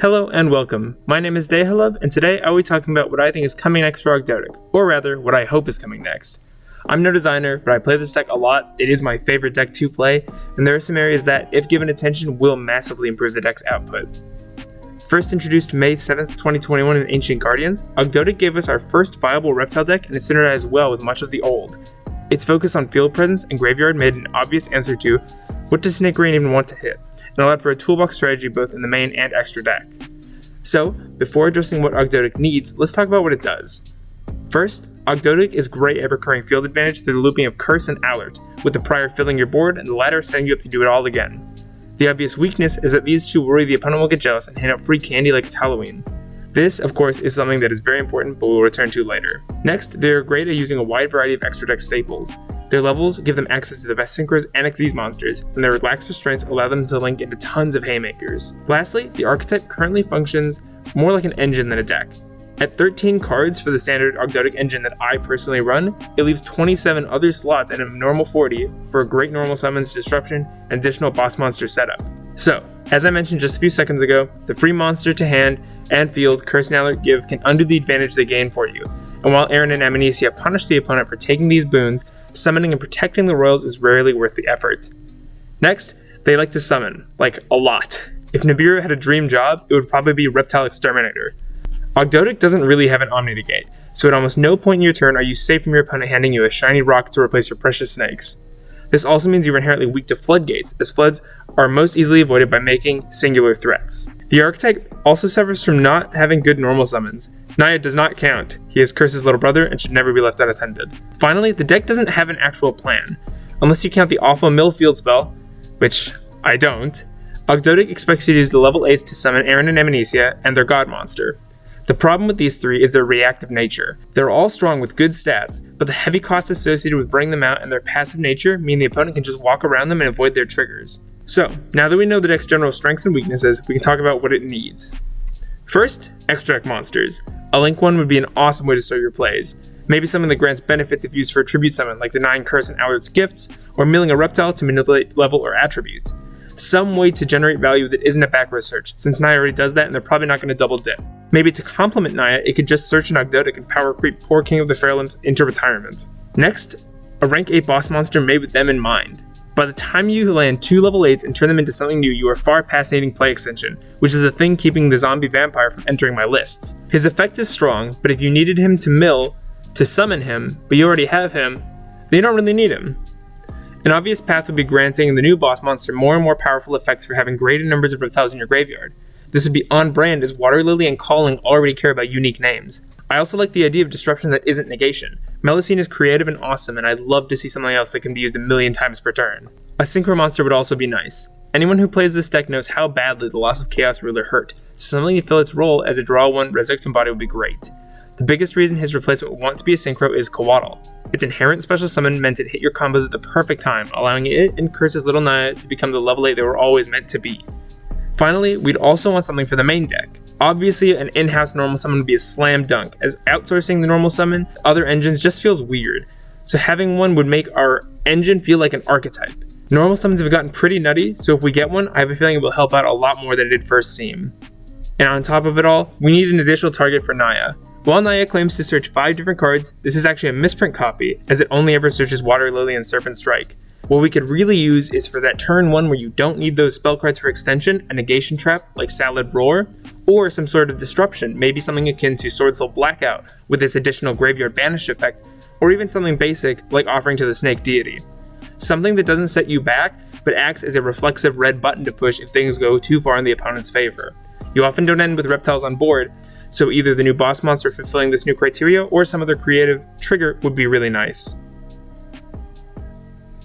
Hello and welcome. My name is Dehalub, and today I will be talking about what I think is coming next for Ogdoadic, or rather, what I hope is coming next. I'm no designer, but I play this deck a lot. It is my favorite deck to play, and there are some areas that, if given attention, will massively improve the deck's output. First introduced May 7th, 2021 in Ancient Guardians, Ogdoadic gave us our first viable reptile deck, and it synergized well with much of the old. Its focus on field presence and graveyard made an obvious answer to, what does Snake Rain even want to hit? And allowed for a toolbox strategy both in the main and extra deck. So, before addressing what Ogdoadic needs, let's talk about what it does. First, Ogdoadic is great at recurring field advantage through the looping of Curse and Alert, with the prior filling your board and the latter setting you up to do it all again. The obvious weakness is that these two worry the opponent will get jealous and hand out free candy like it's Halloween. This, of course, is something that is very important, but we'll return to later. Next, they are great at using a wide variety of extra deck staples. Their levels give them access to the best synchros and Xyz monsters, and their relaxed restraints allow them to link into tons of haymakers. Lastly, the archetype currently functions more like an engine than a deck. At 13 cards for the standard Ogdoadic engine that I personally run, it leaves 27 other slots and a normal 40 for a great normal summons, disruption, and additional boss monster setup. So, as I mentioned just a few seconds ago, the free monster to hand and field Curse and Alert give can undo the advantage they gain for you, and while Aaron and Amnesia punish the opponent for taking these boons, summoning and protecting the royals is rarely worth the effort. Next, they like to summon, like a lot. If Nibiru had a dream job, it would probably be Reptile Exterminator. Ogdoadic doesn't really have an Omni negate, so at almost no point in your turn are you safe from your opponent handing you a shiny rock to replace your precious snakes. This also means you're inherently weak to floodgates, as floods are most easily avoided by making singular threats. The archetype also suffers from not having good normal summons. Naya does not count. He is Curse's little brother and should never be left unattended. Finally, the deck doesn't have an actual plan. Unless you count the awful mill field spell, which I don't, Ogdoadic expects you to use the level 8s to summon Aaron and Amnesia and their god monster. The problem with these three is their reactive nature. They're all strong with good stats, but the heavy cost associated with bringing them out and their passive nature mean the opponent can just walk around them and avoid their triggers. So, now that we know the deck's general strengths and weaknesses, we can talk about what it needs. First, extra deck monsters. A Link one would be an awesome way to start your plays. Maybe something that grants benefits if used for a tribute summon, like denying Curse and Alert's gifts, or milling a reptile to manipulate level or attribute. Some way to generate value that isn't a back row search, since Naya already does that and they're probably not going to double dip. Maybe to complement Naya, it could just search an Ogdoadic and power creep poor King of the Fairlands into retirement. Next, a rank 8 boss monster made with them in mind. By the time you land 2 level 8s and turn them into something new, you are far past needing play extension, which is the thing keeping the zombie vampire from entering my lists. His effect is strong, but if you needed him to mill to summon him, but you already have him, then you don't really need him. An obvious path would be granting the new boss monster more and more powerful effects for having greater numbers of reptiles in your graveyard. This would be on brand as Water Lily and Calling already care about unique names. I also like the idea of disruption that isn't negation. Melusine is creative and awesome, and I'd love to see something else that can be used a million times per turn. A synchro monster would also be nice. Anyone who plays this deck knows how badly the loss of Chaos Ruler hurt, so something to fill its role as a draw 1 Resurrection Body would be great. The biggest reason his replacement would want to be a synchro is Coatl. Its inherent special summon meant it hit your combos at the perfect time, allowing it and Curse's little Naya to become the level 8 they were always meant to be. Finally, we'd also want something for the main deck. Obviously, an in-house normal summon would be a slam dunk, as outsourcing the normal summon to other engines just feels weird, so having one would make our engine feel like an archetype. Normal summons have gotten pretty nutty, so if we get one, I have a feeling it will help out a lot more than it did first seem. And on top of it all, we need an additional target for Naya. While Naya claims to search 5 different cards, this is actually a misprint copy, as it only ever searches Water Lily and Serpent Strike. What we could really use is for that turn 1 where you don't need those spell cards for extension, a negation trap like Salad Roar, or some sort of disruption, maybe something akin to Sword Soul Blackout with its additional graveyard banish effect, or even something basic like Offering to the Snake Deity. Something that doesn't set you back, but acts as a reflexive red button to push if things go too far in the opponent's favor. You often don't end with reptiles on board, so either the new boss monster fulfilling this new criteria or some other creative trigger would be really nice.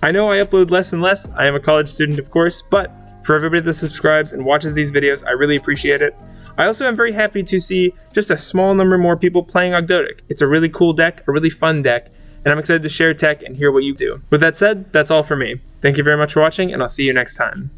I know I upload less and less, I am a college student of course, but for everybody that subscribes and watches these videos, I really appreciate it. I also am very happy to see just a small number more people playing Ogdoadic. It's a really cool deck, a really fun deck, and I'm excited to share tech and hear what you do. With that said, that's all for me. Thank you very much for watching, and I'll see you next time.